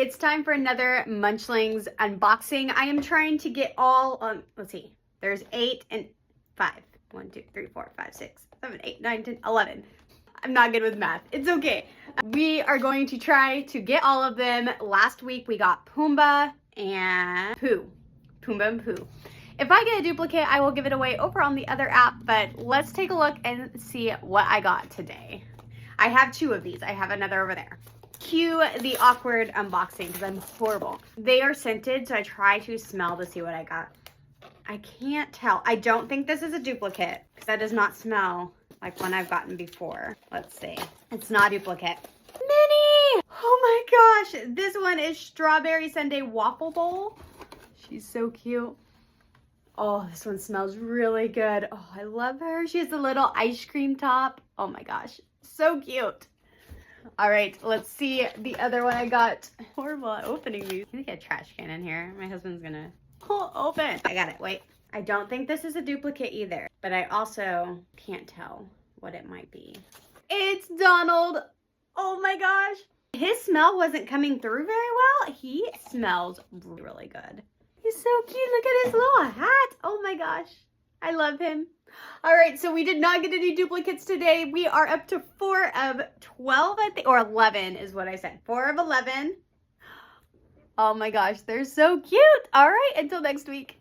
it's time for another Munchlings unboxing. I am trying to get all, let's see, there's 8 and 5. 1, 2, 3, 4, 5, 6, 7, 8, 9, 10, 11. I'm not good with math. It's okay. We are going to try to get all of them. Last week we got Pumbaa and Pooh. Pumbaa and Pooh. If I get a duplicate, I will give it away over on the other app, but let's take a look and see what I got today. I have 2 of these. I have another over there. Cue the awkward unboxing because I'm horrible. They are scented, so I try to smell to see what I got. I can't tell. I don't think this is a duplicate because that does not smell like one I've gotten before. Let's see. It's not a duplicate. Minnie! Oh my gosh. This one is Strawberry Sundae Waffle Bowl. She's so cute. Oh, this one smells really good. Oh, I love her. She has a little ice cream top. Oh my gosh. So cute. All right, let's see the other one I got. Horrible at opening these. Can we get a trash can in here? My husband's gonna open. I got it. Wait. I don't think this is a duplicate either, but I also can't tell what it might be. It's Donald. Oh my gosh. His smell wasn't coming through very well. He smells really good. He's so cute. Look at his little hat. Oh my gosh. I love him. All right, so we did not get any duplicates today. We are up to 4 of 12, I think, or 11 is what I said. 4 of 11. Oh my gosh, they're so cute. All right, until next week.